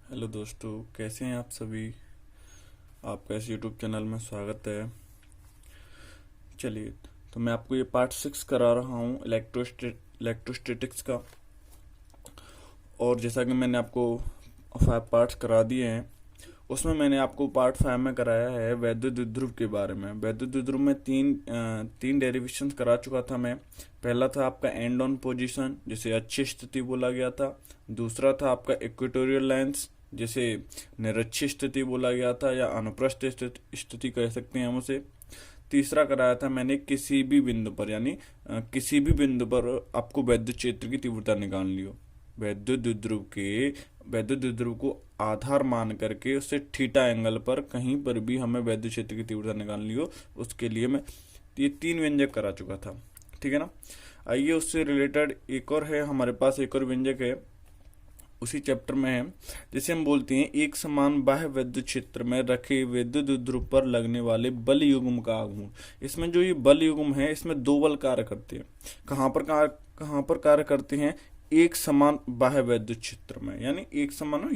Hello दोस्तों, कैसे हैं आप सभी। आपका इस यूट्यूब चैनल में स्वागत है। चलिए, तो मैं आपको ये पार्ट 6 करा रहा हूँ इलेक्ट्रोस्टैटिक्स का। और जैसा कि मैंने आपको 5 पार्ट्स करा दिए हैं, उसमें मैंने आपको पार्ट 5 में कराया है वैद्युत द्विध्रुव के बारे में। वैद्युत द्विध्रुव में तीन डेरिवेशंस करा चुका था मैं। पहला था आपका एंड ऑन पोजीशन, जिसे अच्छी स्थिति बोला गया था। दूसरा था आपका इक्वेटोरियल लाइंस, जिसे निरक्षीय स्थिति बोला गया था या अनुप्रस्थ स्थिति कह सकते हैं हम उसे। तीसरा कराया था मैंने किसी भी बिंदु पर, यानी किसी भी बिंदु पर आपको वैद्युत क्षेत्र की तीव्रता निकालनी हो। वैद्युत द्विध्रुव को आधार मान करके उससे थीटा एंगल पर कहीं पर भी हमें वैद्युत क्षेत्र की तीव्रता निकालनी हो, उसके लिए मैं ये 3 व्यंजक करा चुका था। ठीक है ना। आइए उससे रिलेटेड एक और है हमारे पास, एक और व्यंजक है, उसी चैप्टर में है, जिसे हम बोलते हैं एक समान बाह्य वैद्युत क्षेत्र में रखे वैद्युत द्विध्रुव पर लगने वाले बल युग्म का आघूर्ण। इसमें जो ये बल युग्म है, इसमें 2 बल कार्य करते हैं। कहाँ पर कार्य करते हैं? एक समान बाह्य वैद्युत क्षेत्र में, यानी एक समान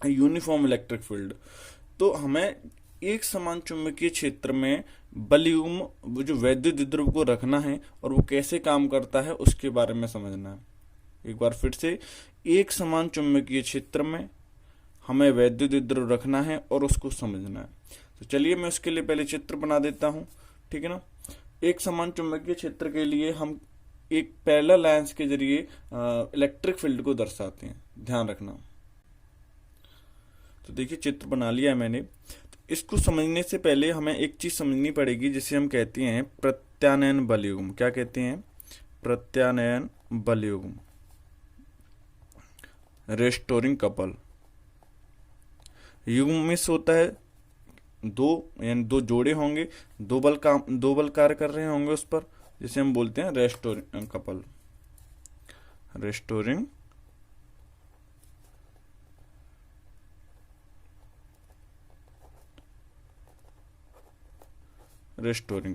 यूनिफॉर्म इलेक्ट्रिक फील्ड। तो हमें एक समान चुंबकीय क्षेत्र में बल युग्म, वो जो वैद्युत द्विध्रुव को रखना है और वो कैसे काम करता है उसके बारे में समझना है। एक बार फिर से, एक समान चुंबकीय क्षेत्र में हमें वैद्युत द्विध्रुव रखना है और उसको समझना है। तो चलिए मैं उसके लिए पहले चित्र बना देता हूँ। ठीक है ना। एक समान चुंबकीय क्षेत्र के लिए हम एक पैरेलल लाइंस के जरिए इलेक्ट्रिक फील्ड को दर्शाते हैं, ध्यान रखना। तो देखिए, चित्र बना लिया है मैंने। तो इसको समझने से पहले हमें एक चीज समझनी पड़ेगी, जिसे हम कहते हैं प्रत्यानयन बल युग्म। क्या कहते हैं? प्रत्यानयन बल युग्म, रेस्टोरिंग कपल। युग्म में होता है दो, यानी 2 जोड़े होंगे, 2 बल कार्य कर रहे होंगे उस पर, जिसे हम बोलते हैं रेस्टोरिंग कपल। Restoring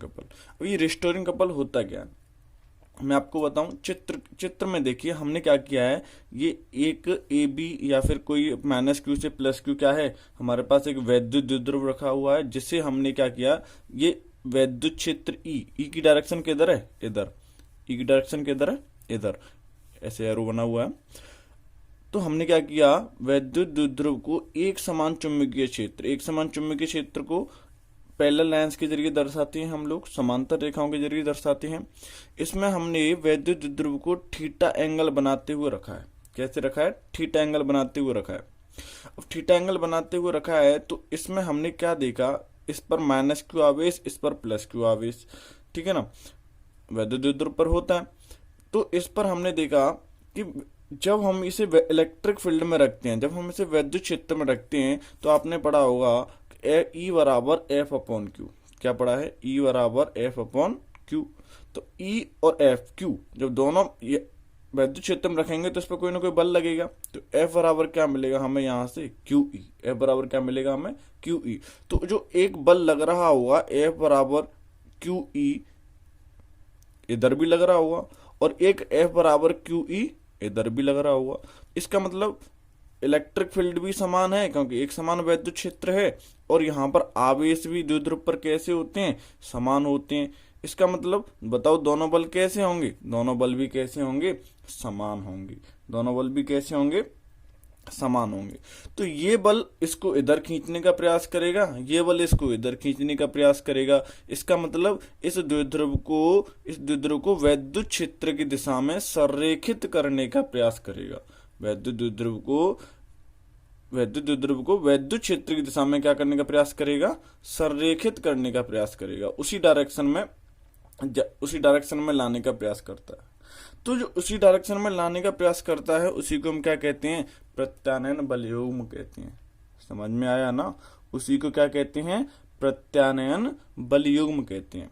couple. अब ये रेस्टोरिंग कपल होता क्या है, मैं आपको बताऊं। चित्र में देखिए, हमने क्या किया है, ये एक ए बी या फिर कोई -q से +q क्या है, हमारे पास एक वैद्युत द्विध्रुव रखा हुआ है, जिससे हमने क्या किया, ये वैद्युत क्षेत्र ई की डायरेक्शन किधर है? इधर। ई की डायरेक्शन किधर है? इधर। ऐसे एरो बना हुआ है। तो हमने क्या किया, वैद्युत द्विध्रुव को एक समान चुंबकीय क्षेत्र को पैरेलल लाइंस के जरिए दर्शाते हैं हम लोग, समांतर रेखाओं के जरिए दर्शाते हैं। इसमें हमने वैद्युत द्विध्रुव को थीटा एंगल बनाते हुए रखा है। कैसे रखा है? थीटा एंगल बनाते हुए रखा है। अब थीटा एंगल बनाते हुए रखा है, तो इसमें हमने क्या देखा, इस पर -q आवेश, इस पर +q आवेश। ठीक है ना, वैद्युत द्विध्रुव पर होता है। तो इस पर हमने देखा कि जब हम इसे इलेक्ट्रिक फील्ड में रखते हैं, जब हम इसे वैद्युत क्षेत्र में रखते हैं, तो आपने पढ़ा होगा ई बराबर एफ अपॉन क्यू। क्या पढ़ा है? ई बराबर एफ अपॉन क्यू। तो ई और एफ क्यू जब दोनों वैद्युत क्षेत्र में रखेंगे, तो इस पर कोई ना कोई बल लगेगा। तो एफ बराबर क्या मिलेगा हमें यहाँ से? Q E. एफ बराबर क्या मिलेगा हमें? Q E. तो जो एक बल लग रहा होगा एफ बराबर क्यू ई, इधर भी लग रहा होगा, और एक एफ बराबर क्यू ई इधर भी लग रहा होगा। इसका मतलब इलेक्ट्रिक फील्ड भी समान है, क्योंकि एक समान वैद्युत क्षेत्र है, और यहाँ पर आवेश भी द्विध्रुव पर कैसे होते हैं? समान होते हैं। इसका मतलब बताओ, दोनों बल कैसे होंगे? दोनों बल भी कैसे होंगे? समान होंगे। दोनों बल भी कैसे होंगे? समान होंगे। तो ये बल इसको इधर खींचने का प्रयास करेगा, ये बल इसको इधर खींचने का प्रयास करेगा। इसका मतलब इस द्विध्रुव को वैद्युत क्षेत्र की दिशा में संरेखित करने का प्रयास करेगा। वैद्युत द्विध्रुव को वैद्युत क्षेत्र की दिशा में क्या करने का प्रयास करेगा? संरेखित करने का प्रयास करेगा। उसी डायरेक्शन में लाने का प्रयास करता है। तो जो उसी डायरेक्शन में लाने का प्रयास करता है, उसी को हम क्या कहते हैं? प्रत्यानयन बल युग्म कहते हैं। समझ में आया ना? उसी को क्या कहते हैं? प्रत्यानयन बल युग्म कहते हैं।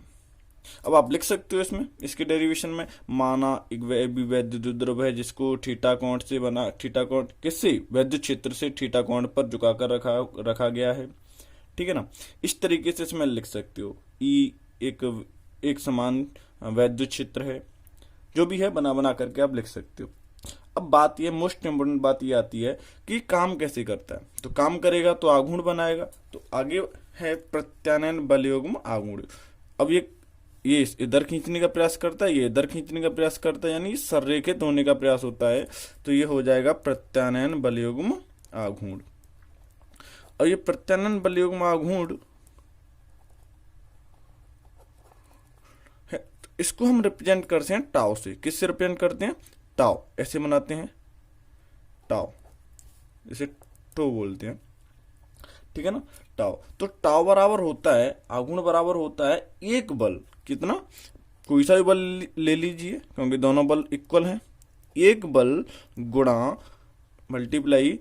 अब आप लिख सकते हो इसमें, इसके डेरिवेशन में, माना एक वैद्युत द्विध्रुव है, जिसको थीटा कोण से बना, थीटा कोण किससे? वैद्युत क्षेत्र से थीटा कोण पर झुकाकर रखा गया है। ठीक है ना। इस तरीके से इसमें लिख सकते हो। ई एक समान वैद्युत क्षेत्र है, जो भी है बना करके आप लिख सकते हो। अब बात ये, मोस्ट इम्पोर्टेंट बात ये आती है कि काम कैसे करता है। तो काम करेगा तो आघूर्ण बनाएगा। तो आगे है प्रत्यानयन बलयुग्म आघूर्ण। अब ये इधर खींचने का प्रयास करता है, ये इधर खींचने का प्रयास करता है, यानी संरेखित होने का प्रयास होता है। तो ये हो जाएगा प्रत्यानयन बलयुग्म आघूर्ण। और ये प्रत्यानयन बलयुग्म आघूर्ण है, तो इसको हम रिप्रेजेंट करते हैं टाउ से। किससे रिप्रेजेंट करते हैं? टाउ, ऐसे बनाते हैं टाउ, इसे टो बोलते हैं, ठीक है ना, टाउ। तो टाउ बराबर होता है, आघूर्ण बराबर होता है एक बल, कितना, कोई सा भी बल ले लीजिए क्योंकि दोनों बल इक्वल हैं, एक बल गुणा मल्टीप्लाई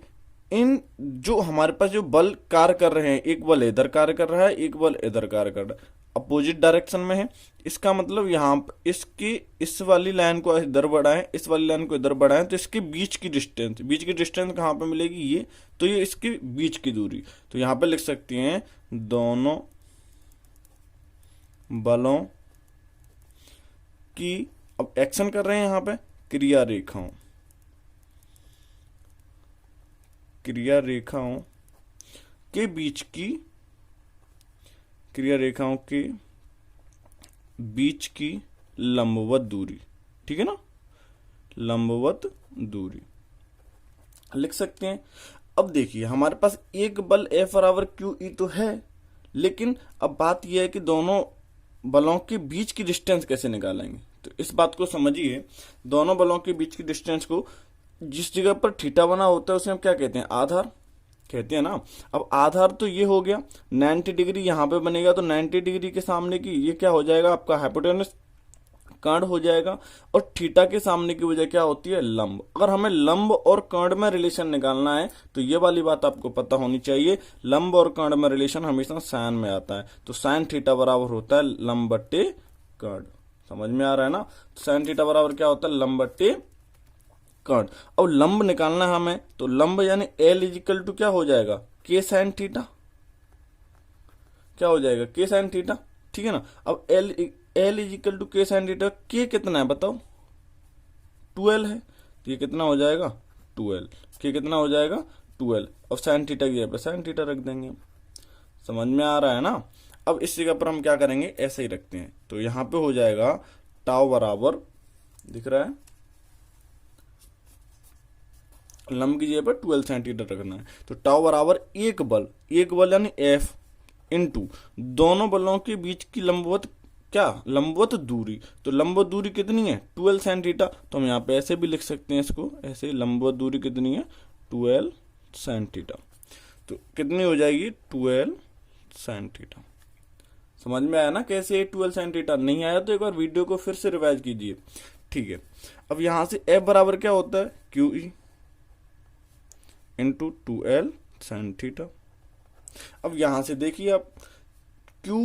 इन जो हमारे पास जो बल कार्य कर रहे हैं, एक बल इधर कार्य कर रहा है, एक बल इधर कार्य कर रहा है, अपोजिट डायरेक्शन में है। इसका मतलब यहाँ इसकी इस वाली लाइन को इधर बढ़ाएं, इस वाली लाइन को इधर बढ़ाएं, तो इसके बीच की डिस्टेंस कहाँ पे मिलेगी? ये, तो ये इसके बीच की दूरी। तो यहाँ पे लिख सकते हैं दोनों बलों की, अब एक्शन कर रहे हैं यहाँ पे, क्रिया रेखाओं के बीच की, क्रिया रेखाओं के बीच की लंबवत दूरी, ठीक है ना, लंबवत दूरी लिख सकते हैं। अब देखिए हमारे पास एक बल F बराबर क्यू ई तो है, लेकिन अब बात यह है कि दोनों बलों के बीच की डिस्टेंस कैसे निकालेंगे। तो इस बात को समझिए, दोनों बलों के बीच की डिस्टेंस को जिस जगह पर थीटा बना होता है उसे हम क्या कहते हैं? आधार कहते हैं ना। अब आधार तो ये हो गया, 90 डिग्री यहाँ पे बनेगा, तो 90 डिग्री के सामने की ये क्या हो जाएगा? आपका हाइपोटेनस कर्ण हो जाएगा। और थीटा के सामने की वजह क्या होती है? लंब। अगर हमें लंब और कर्ण में रिलेशन निकालना है तो ये वाली बात आपको पता होनी चाहिए, लंब और कर्ण में रिलेशन हमेशा साइन में आता है। तो साइन थीटा बराबर होता है लंब बट्टे कर्ण। समझ में आ रहा है ना? तो साइन थीटा बराबर क्या होता है? लंब बट्टे कर्ण। अब लंब निकालना है हमें, तो लंब यानी L इजिकल टू क्या हो जाएगा? के साइन थीटा, क्या हो जाएगा? के साइन थीटा, ठीक है ना। अब L इजिकल टू के साइन थीटा, के कितना है बताओ? 12 है, तो ये कितना हो जाएगा? 12। के कितना हो जाएगा? 12। अब साइन थीटा की जगह पर साइन थीटा रख देंगे। समझ में आ रहा है ना? अब इस जगह पर हम क्या करेंगे? ऐसे ही रखते हैं। तो यहां पे हो जाएगा टाउ बराबर, दिख रहा है, लंब की जगह पर 12 सेंटीमीटर रखना है। तो टाउ बराबर एक बल यानी F इंटू दोनों बलों के बीच की लंबवत, क्या? लंबवत दूरी। तो लंबवत दूरी कितनी है? 12 सेंटीमीटर। तो हम यहाँ पे ऐसे भी लिख सकते हैं इसको, ऐसे लंबवत दूरी कितनी है? 12 सेंटीमीटर। तो कितनी हो जाएगी? 12 सेंटीमीटर। समझ में आया ना कैसे 12 सेंटीमीटर? नहीं आया तो एक बार वीडियो को फिर से रिवाइज कीजिए, ठीक है। अब यहां से F बराबर क्या होता है? QE into 2L sign theta. अब यहां से देखिए आप, Q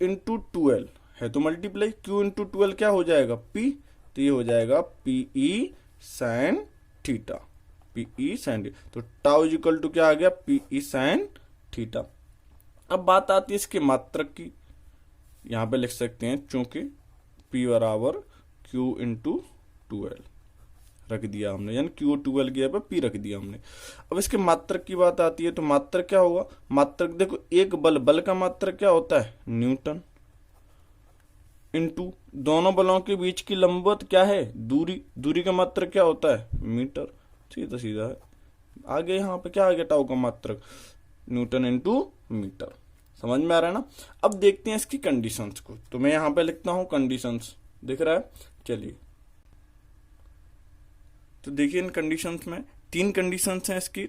इंटू 2L है तो मल्टीप्लाई, Q इंटू 2L क्या हो जाएगा? P। तो ये हो जाएगा PE sine theta, PE sine theta. तो टाउ इक्वल टू क्या आ गया? PE sine theta. अब बात आती है इसके मात्रक की, यहां पे लिख सकते हैं चूंकि P बराबर Q इंटू 2L रख दिया हमने, यानी Q 12 की जगह P रख दिया हमने। अब इसके मात्रक की बात आती है, तो मात्रक क्या होगा? मात्रक देखो, एक बल का मात्रक क्या होता है? न्यूटन। इंटू दोनों बलों के बीच की लंबवत क्या है? दूरी का मात्रक क्या होता है? मीटर। सीधा सीधा है। आगे यहाँ पे क्या आ गया? टाउ का मात्रक न्यूटन इंटू मीटर। समझ में आ रहा है ना? अब देखते हैं इसकी कंडीशंस को। तो मैं यहाँ पे लिखता हूं कंडीशंस, दिख रहा है? चलिए, तो देखिए इन कंडीशंस में 3 कंडीशंस हैं इसकी।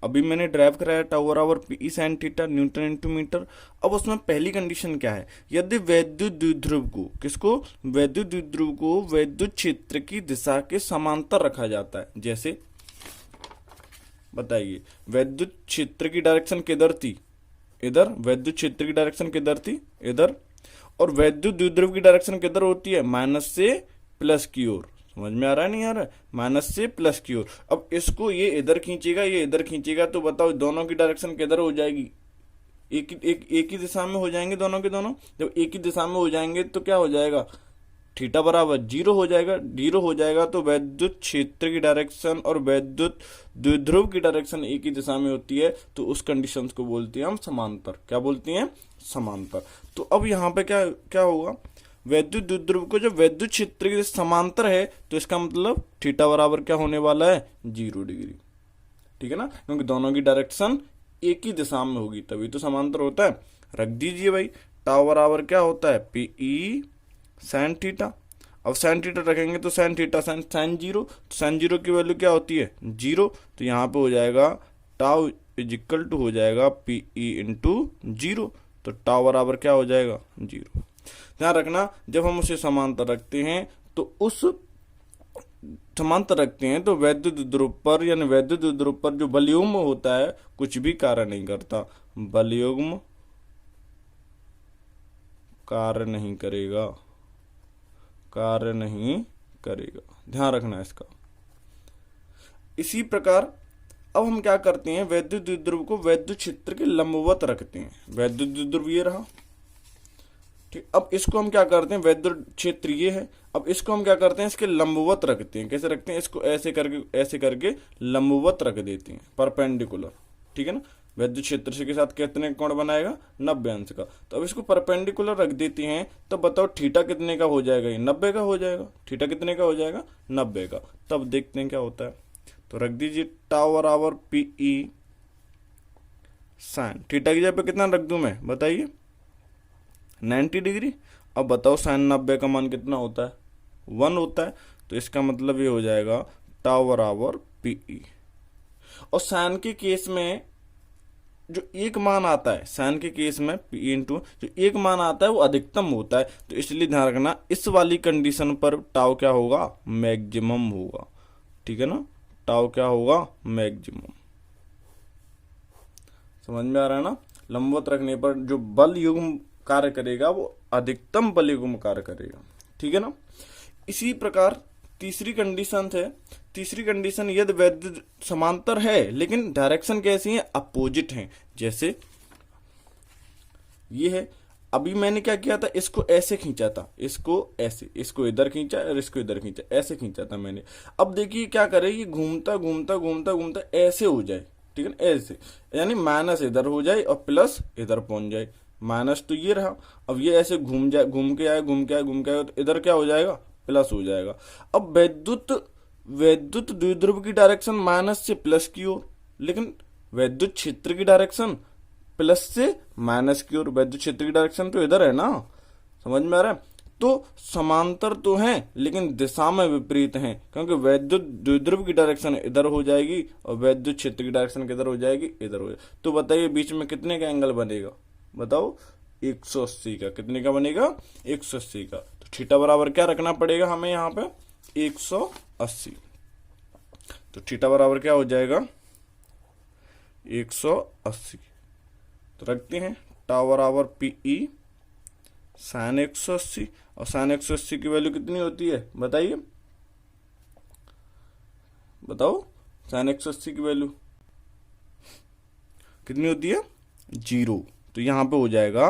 अभी मैंने ड्राइव कराया टाउ बराबर PE sine theta newton into metre. अब उसमें पहली कंडीशन क्या है? यदि वैद्युत द्विध्रुव को, किसको? वैद्युत द्विध्रुव को वैद्युत क्षेत्र की दिशा के समांतर रखा जाता है। जैसे बताइए, वैद्युत क्षेत्र की डायरेक्शन किधर थी? इधर। वैद्युत क्षेत्र की डायरेक्शन किधर थी? इधर। और वैद्युत द्विध्रुव की डायरेक्शन किधर होती है? माइनस से प्लस की ओर। समझ में आ रहा है? नहीं आ रहा है? माइनस से प्लस की ओर। अब इसको ये इधर खींचेगा, ये इधर खींचेगा, तो बताओ दोनों की डायरेक्शन किधर हो जाएगी? एक ही दिशा में हो जाएंगे दोनों के दोनों। जब एक ही दिशा में हो जाएंगे तो क्या हो जाएगा? थीटा बराबर जीरो हो जाएगा, जीरो हो जाएगा तो वैद्युत क्षेत्र की डायरेक्शन और वैद्युत द्विध्रुव की डायरेक्शन एक ही दिशा में होती है, तो उस कंडीशन को बोलते हैं हम समांतर। क्या बोलते हैं? समांतर। तो अब यहाँ पे क्या क्या होगा, वैद्युत द्विध्रुव को जब वैद्युत क्षेत्र के समांतर है तो इसका मतलब थीटा बराबर क्या होने वाला है? 0 डिग्री। ठीक है ना, क्योंकि दोनों की डायरेक्शन एक ही दिशा में होगी तभी तो समांतर होता है। रख दीजिए भाई, टाउ बराबर क्या होता है? PE sine theta. अब साइन थीटा रखेंगे तो साइन थीटा साइन जीरो, तो साइन जीरो की वैल्यू क्या होती है? 0। तो यहाँ पे हो जाएगा टाउ इज इक्वल टू हो जाएगा पीई इंटू 0। तो टाउ बराबर क्या हो जाएगा? 0। ध्यान रखना, जब हम उसे समांतर रखते हैं तो उस समांतर रखते हैं तो वैद्युत ध्रुव पर यानी वैद्युत ध्रुव पर जो बलयुग्म होता है कुछ भी कार्य नहीं करता। बलयुग्म कार्य नहीं करेगा, कार्य नहीं करेगा, ध्यान रखना इसका। इसी प्रकार अब हम क्या करते हैं, वैद्युत द्विध्रुव को वैद्युत क्षेत्र के लंबवत रखते हैं। वैद्युत द्विध्रुव ये रहा, ठीक। अब इसको हम क्या करते हैं, वैद्युत क्षेत्र ये है, अब इसको हम क्या करते हैं, इसके लंबवत रखते हैं। कैसे रखते हैं? इसको ऐसे करके लंबवत रख देते हैं, परपेंडिकुलर। ठीक है ना, वैद्युत क्षेत्र से के साथ कितने कोण बनाएगा? 90 अंश का। तो अब इसको परपेंडिकुलर रख देते हैं, तो बताओ थीटा कितने का हो जाएगा? ये 90 का हो जाएगा। थीटा कितने का हो जाएगा? 90 का। तब देखते हैं क्या होता है। तो रख दीजिए टाउ बराबर पीई साइन थीटा की जगह पे कितना रख दूं मैं? बताइए, 90 डिग्री। अब बताओ साइन 90 का मान कितना होता है? 1 होता है। तो इसका मतलब ये हो जाएगा टाउ बराबर पीई। और साइन के केस में जो एक मान आता है, साइन के केस में पी इंटू जो एक मान आता है वो अधिकतम होता है। तो इसलिए ध्यान रखना, इस वाली कंडीशन पर टाउ क्या होगा? मैक्सिमम होगा। ठीक है ना, टाउ क्या होगा? मैक्सिमम। समझ में आ रहा है ना? लंबवत रखने पर जो बल युग्म कार्य करेगा वो अधिकतम बल युग्म कार्य करेगा। ठीक है ना। इसी प्रकार तीसरी कंडीशन है, तीसरी कंडीशन यदि वैद्युत समांतर है लेकिन डायरेक्शन कैसी है? अपोजिट है। जैसे ये है, अभी मैंने क्या किया था, इसको ऐसे खींचा था, इसको ऐसे, इसको इधर खींचा और इसको इधर खींचा, ऐसे खींचा था मैंने। अब देखिए क्या करे, ये घूमता घूमता घूमता घूमता ऐसे हो जाए। ठीक है ना, ऐसे, यानी माइनस इधर हो जाए और प्लस इधर पहुंच जाए। माइनस तो ये रहा, अब ये ऐसे घूम जाए, घूम के आए, घूम के आए, घूम के आए, तो इधर क्या हो जाएगा? प्लस हो जाएगा। अब वैद्युत द्विध्रुव की डायरेक्शन माइनस से प्लस की ओर, लेकिन वैद्युत क्षेत्र की डायरेक्शन प्लस से माइनस की ओर। वैद्युत क्षेत्र की डायरेक्शन तो इधर है ना, समझ में आ रहा है? तो समांतर तो हैं लेकिन दिशा में विपरीत हैं, क्योंकि वैद्युत द्विध्रुव की डायरेक्शन इधर हो जाएगी और वैद्युत क्षेत्र की डायरेक्शन किधर हो जाएगी? इधर हो जाएगी। तो बताइए बीच में कितने का एंगल बनेगा? बताओ, 180 का। कितने का बनेगा? 180 का। तो थीटा बराबर क्या रखना पड़ेगा हमें यहाँ पे? 180। तो थीटा बराबर क्या हो जाएगा? 180। तो रखते हैं टाउ बराबर पीई साइन 180। और साइन 180 की वैल्यू कितनी होती है? बताइए, बताओ, साइन 180 की वैल्यू कितनी होती है? 0। तो यहां पे हो जाएगा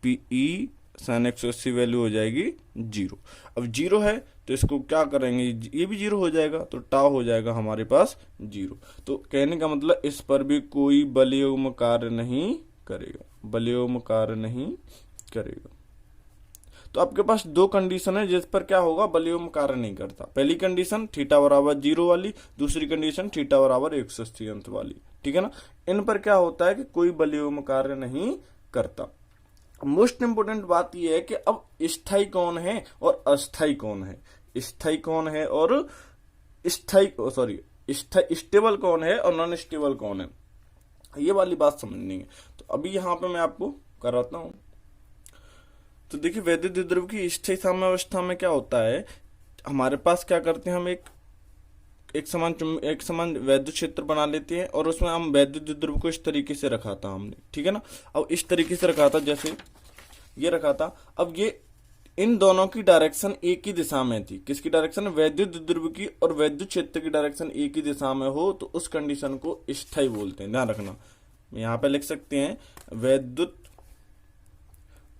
पीई साइन 180 वैल्यू हो जाएगी 0। अब 0 है तो इसको क्या करेंगे, ये भी 0 हो जाएगा, तो टाउ हो जाएगा हमारे पास 0। तो कहने का मतलब इस पर भी कोई बलयुग्म कार्य नहीं करेगा, बलयुग्म कार्य नहीं करेगा। तो आपके पास दो कंडीशन है जिस पर क्या होगा, बलयुग्म कार्य नहीं करता। पहली कंडीशन थीटा बराबर 0 वाली, दूसरी कंडीशन थीटा बराबर 180 अंश वाली। ठीक है ना। इन पर क्या होता है कि कोई बलयुग्म कार्य नहीं करता। मोस्ट इंपोर्टेंट बात यह है कि अब स्थायी कौन है और अस्थायी कौन है, स्थायी कौन है और स्टेबल कौन है और नॉन स्टेबल कौन है, ये वाली बात समझनी है। तो अभी यहां पे मैं आपको कराता हूं। तो देखिए, वैद्युत द्विध्रुव की स्थायी साम्यावस्था में क्या होता है, हमारे पास क्या करते हैं, हम एक समान वैद्युत क्षेत्र बना लेते हैं और उसमें हम वैद्युत द्विध्रुव को इस तरीके से रखा था हमने। ठीक है ना। अब इस तरीके से रखा था, जैसे ये रखा था। अब ये इन दोनों की डायरेक्शन एक ही दिशा में थी। किसकी डायरेक्शन? वैद्युत द्विध्रुव की और वैद्युत क्षेत्र की डायरेक्शन एक ही दिशा में हो तो उस कंडीशन को स्थायी बोलते हैं। ध्यान रखना, यहाँ पे लिख सकते हैं वैद्युत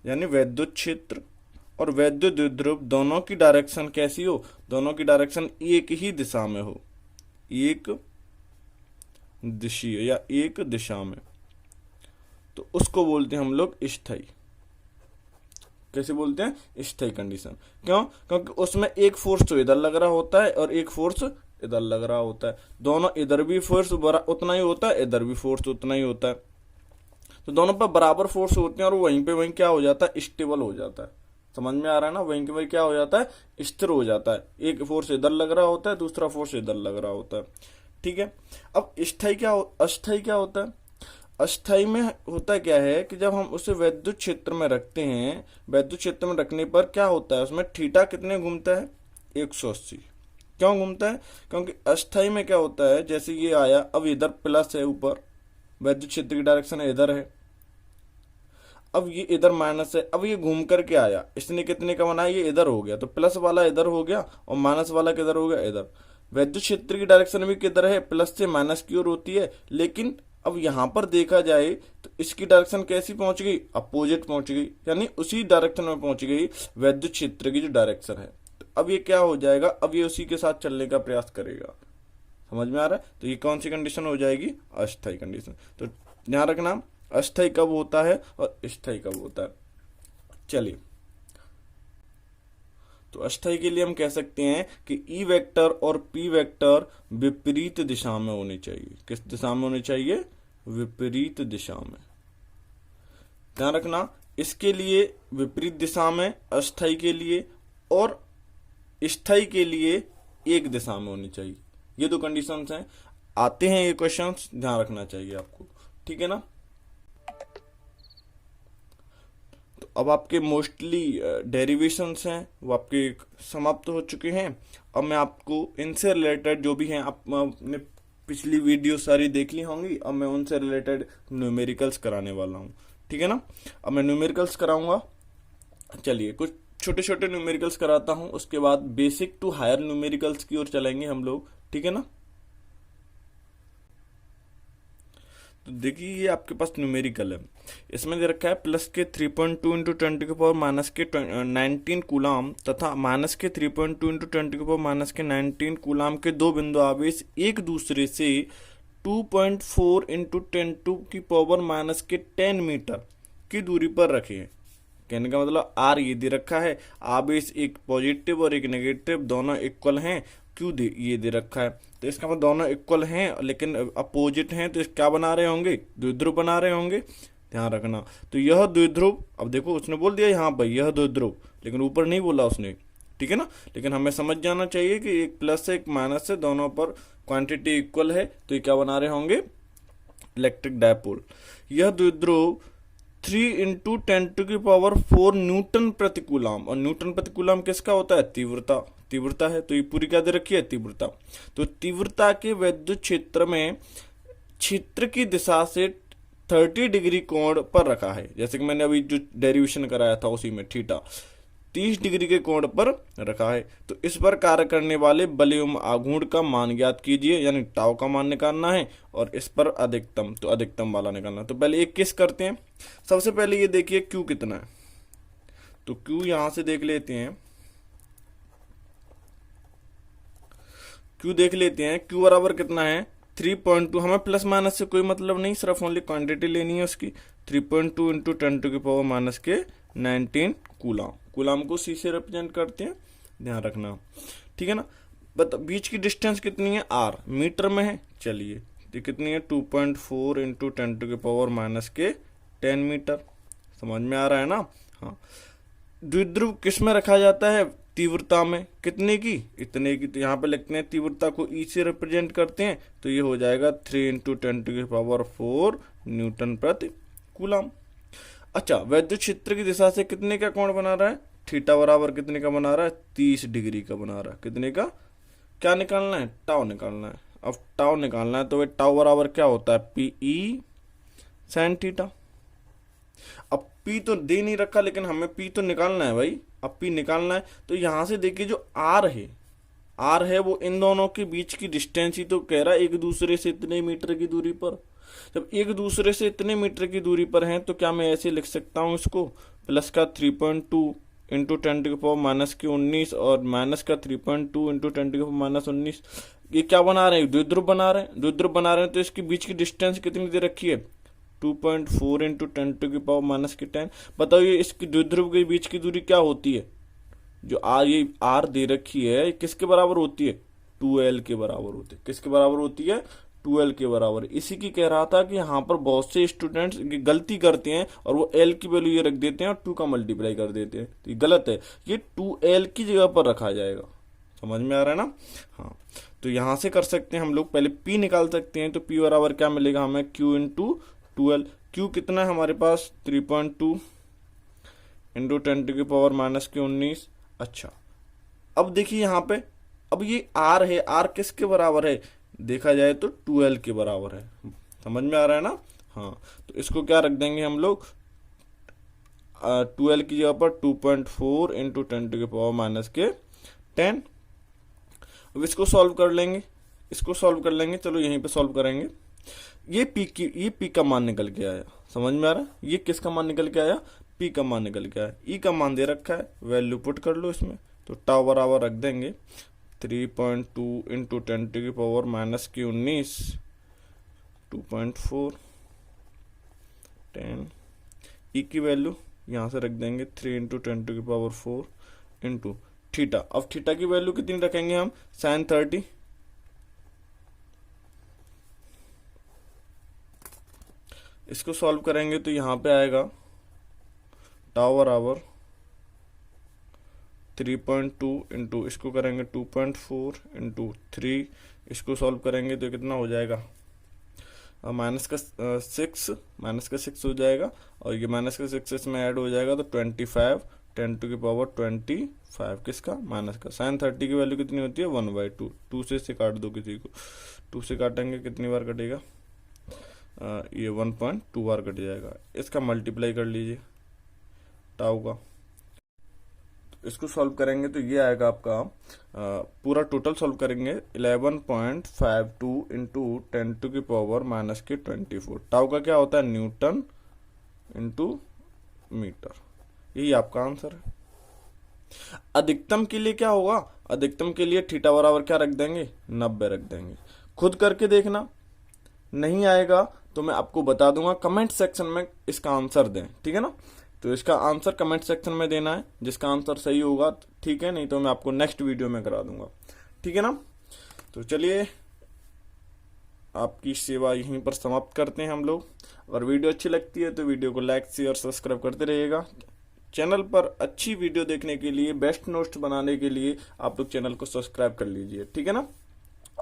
यानी वैद्युत क्षेत्र और वैद्युत द्विध्रुव दोनों की डायरेक्शन कैसी हो, दोनों की डायरेक्शन एक ही दिशा में हो, एक दिशीय या एक दिशा में, तो उसको बोलते हैं हम लोग स्थायी। कैसे बोलते हैं, स्थायी कंडीशन। क्यों, क्योंकि उसमें एक फोर्स तो इधर लग रहा होता है और एक फोर्स इधर लग रहा होता है, दोनों इधर भी फोर्स उतना ही होता है, इधर भी फोर्स उतना ही होता है, तो दोनों पर बराबर फोर्स होते हैं और वहीं पे वहीं क्या हो जाता है, स्टेबल हो जाता है। समझ में आ रहा है ना, वहीं के वहीं क्या हो जाता है, स्थिर हो जाता है। एक फोर्स इधर लग रहा होता है, दूसरा फोर्स इधर लग रहा होता है। ठीक है, अब अस्थायी क्या होता है, अस्थाई में होता क्या है कि जब हम उसे वैद्युत क्षेत्र में रखते हैं, वैद्युत क्षेत्र में रखने पर क्या होता है, उसमें थीटा कितने घूमता है, 180। क्यों घूमता है, क्योंकि अस्थाई में क्या होता है, जैसे ये आया, अब इधर प्लस है ऊपर, वैद्युत क्षेत्र की डायरेक्शन इधर है, अब ये इधर माइनस है, अब ये घूम करके आया, इसने कितने का बनाया, ये इधर हो गया, तो प्लस वाला इधर हो गया और माइनस वाला किधर हो गया, इधर। वैद्युत क्षेत्र की डायरेक्शन भी किधर है, प्लस से माइनस की ओर होती है, लेकिन अब यहां पर देखा जाए तो इसकी डायरेक्शन कैसी पहुंच गई, अपोजिट पहुंच गई, यानी उसी डायरेक्शन में पहुंच गई वैद्युत क्षेत्र की जो डायरेक्शन है। तो अब ये क्या हो जाएगा, अब ये उसी के साथ चलने का प्रयास करेगा। समझ में आ रहा है, तो ये कौन सी कंडीशन हो जाएगी, अस्थायी कंडीशन। तो ध्यान रखना, अस्थायी कब होता है और स्थायी कब होता है। चलिए, तो अस्थायी के लिए हम कह सकते हैं कि ई वेक्टर और पी वेक्टर विपरीत दिशा में होनी चाहिए। किस दिशा में होनी चाहिए, विपरीत दिशा में। ध्यान रखना, इसके लिए विपरीत दिशा में अस्थायी के लिए, और स्थायी के लिए एक दिशा में होनी चाहिए। ये दो कंडीशंस हैं, आते हैं ये क्वेश्चंस, ध्यान रखना चाहिए आपको। ठीक है ना, तो अब आपके मोस्टली डेरिवेशंस हैं वो आपके समाप्त हो चुके हैं। अब मैं आपको इनसे रिलेटेड जो भी हैं, आपने पिछली वीडियो सारी देख ली होंगी, अब मैं उनसे रिलेटेड न्यूमेरिकल्स कराने वाला हूँ। ठीक है ना, अब मैं न्यूमेरिकल्स कराऊंगा। चलिए, कुछ छोटे छोटे न्यूमेरिकल्स कराता हूँ, उसके बाद बेसिक टू हायर न्यूमेरिकल्स की ओर चलेंगे हम लोग। ठीक है ना, तो देखिए ये आपके पास न्यूमेरिकल है, इसमें दे रखा है प्लस के 3.2 इंटू 10 की पावर माइनस के 19 कूलाम तथा माइनस के 3.2 इंटू 10 की पावर माइनस के 19 कूलाम के दो बिंदु आवेश एक दूसरे से 2.4 इंटू 10 की पावर माइनस के 10 मीटर की दूरी पर रखे हैं। कहने का मतलब आर ये दे रखा है, आवेश एक पॉजिटिव और एक नेगेटिव दोनों इक्वल हैं, क्यू दे ये दे रखा है, तो इसका मतलब दोनों इक्वल हैं लेकिन अपोजिट हैं, तो क्या बना रहे होंगे, द्विध्रुव बना रहे होंगे। ध्यान रखना, तो यह द्विध्रुव, अब देखो उसने बोल दिया यहाँ पर यह द्विध्रुव, लेकिन ऊपर नहीं बोला उसने। ठीक है ना, लेकिन हमें समझ जाना चाहिए कि एक प्लस से एक माइनस से दोनों पर क्वांटिटी इक्वल है, तो ये क्या बना रहे होंगे, इलेक्ट्रिक डायपोल। यह द्विध्रुव 3 इंटू 10⁴ न्यूटन प्रति कूलाम, और न्यूटन प्रति कूलाम किसका होता है, तीव्रता है, तो ये पूरी क्या दे रखी है, तीव्रता। तो तीव्रता के वैद्युत क्षेत्र में क्षेत्र की दिशा से 30 डिग्री कोण पर रखा है, जैसे कि मैंने अभी जो डेरिवेशन कराया था उसी में थीटा 30 डिग्री के कोण पर रखा है। तो इस पर कार्य करने वाले बल एवं आघूर्ण का मान ज्ञात कीजिए, यानी टाउ का मान निकालना है, और इस पर अधिकतम, तो अधिकतम वाला निकालना है। तो पहले एक केस करते हैं, सबसे पहले ये देखिए क्यू कितना है, तो क्यू यहां से देख लेते हैं, क्यू देख लेते हैं, क्यू बराबर कितना है 3.2, हमें प्लस माइनस से कोई मतलब नहीं, सिर्फ ओनली क्वांटिटी लेनी है उसकी। 3.2 इंटू 10⁻⁻ के 19 कूलाम, कूलाम को सी से रिप्रेजेंट करते हैं, ध्यान रखना। ठीक है ना, बीच की डिस्टेंस कितनी है, आर मीटर में है। चलिए, तो कितनी है 2.4 इंटू 10⁻⁻ के 10 मीटर, समझ में आ रहा है ना। हाँ, द्विध्रुव किस में रखा जाता है, तीव्रता में, कितने की, इतने की, तो यहाँ पे लिखते हैं तीव्रता को ई से रिप्रेजेंट करते हैं, तो ये हो जाएगा 3 इंटू 10⁴ न्यूटन प्रति कूलाम। अच्छा, वैद्युत क्षेत्र की दिशा से कितने का कोण बना रहा है, थीटा बराबर कितने का बना रहा है, 30 डिग्री का बना रहा है। कितने का, क्या निकालना है, टाउ निकालना है। अब टाउ निकालना है तो वे टाउ बराबर क्या होता है, पीई साइन थीटा। अब पी तो दे नहीं रखा, लेकिन हमें पी तो निकालना है भाई, अब पी निकालना है, तो यहां से देखिए जो आर है वो इन दोनों के बीच की डिस्टेंस ही तो कह रहा है, एक दूसरे से इतने मीटर की दूरी पर। जब एक दूसरे से इतने मीटर की दूरी पर हैं, तो क्या मैं ऐसे लिख सकता हूं इसको, प्लस का 3.2 इंटू 10⁻⁻19 और माइनस का 3.2 इंटू 10⁻⁻19, ये क्या बना रहे हैं? द्विध्रुव बना रहे हैं। द्विध्रुव बना रहे हैं तो इसके बीच की डिस्टेंस कितनी दे रखी है? 2.4 इंटू 10⁻⁻10। बताओ ये इसकी द्विध्रुव के बीच की दूरी क्या होती है? जो ये आर दे रखी है, ये किसके बराबर होती है? 2l के बराबर होती है। किसके बराबर होती है? 2l के बराबर। इसी की कह रहा था कि यहाँ पर बहुत से स्टूडेंट्स गलती करते हैं और वो l की वैल्यू ये रख देते हैं और 2 का मल्टीप्लाई कर देते हैं, तो ये गलत है। ये 2l की जगह पर रखा जाएगा। समझ में आ रहा है ना? हाँ, तो यहां से कर सकते हैं हम लोग। पहले p निकाल सकते हैं, तो p बराबर क्या मिलेगा हमें? q into 2l। q कितना है हमारे पास? 3.2 इंटू 10⁻⁻19। अच्छा, अब देखिए यहाँ पे, अब ये r है, r किसके बराबर है? देखा जाए तो 2l के बराबर है। समझ में आ रहा है ना? हाँ, तो इसको क्या रख देंगे हम लोग? 2l की जगह पर 2.4 इंटू 10⁻⁻10। अब इसको सॉल्व कर लेंगे, इसको सॉल्व कर लेंगे। चलो यहीं पे सॉल्व करेंगे। ये p का मान निकल के आया। समझ में आ रहा है? ये किसका मान निकल के आया? p का मान निकल के आया। e का मान दे रखा है, वैल्यू पुट कर लो इसमें, तो टाउ बराबर रख देंगे 3.2 इंटू 10⁻⁻19 2.4 10। e की वैल्यू यहां से रख देंगे 3 इंटू 10⁻4 इंटू थीटा। अब थीटा की वैल्यू कितनी रखेंगे हम? sin 30। इसको सॉल्व करेंगे तो यहां पे आएगा टाउ बराबर 3.2 इंटू, इसको करेंगे 2.4 इंटू 3, इसको सॉल्व करेंगे तो कितना हो जाएगा? माइनस का 6 हो जाएगा, और ये माइनस का 6 इसमें ऐड हो जाएगा तो 25 10⁻25 किसका? माइनस का। sin 30 की वैल्यू कितनी होती है? 1/2। 2 से काट दो किसी को, 2 से काटेंगे कितनी बार कटेगा? ये 1.2 बार कट जाएगा। इसका मल्टीप्लाई कर लीजिए टाउ का, इसको सॉल्व करेंगे तो ये आएगा आपका, पूरा टोटल सॉल्व करेंगे 11.52 इंटू 10⁻⁻24। टाउ का क्या होता है? Newton into metre. यही आपका आंसर है। अधिकतम के लिए क्या होगा? अधिकतम के लिए थीटा बराबर क्या रख देंगे? 90 रख देंगे। खुद करके देखना, नहीं आएगा तो मैं आपको बता दूंगा, कमेंट सेक्शन में इसका आंसर दें, ठीक है ना? तो इसका आंसर कमेंट सेक्शन में देना है, जिसका आंसर सही होगा ठीक है, नहीं तो मैं आपको नेक्स्ट वीडियो में करा दूंगा, ठीक है ना? तो चलिए, आपकी सेवा यहीं पर समाप्त करते हैं हम लोग। अगर वीडियो अच्छी लगती है तो वीडियो को लाइक शेयर सब्सक्राइब करते रहिएगा। चैनल पर अच्छी वीडियो देखने के लिए, बेस्ट नोट्स बनाने के लिए आप लोग चैनल को सब्सक्राइब कर लीजिए, ठीक है ना?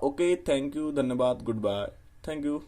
ओके, थैंक यू, धन्यवाद, गुड बाय, थैंक यू।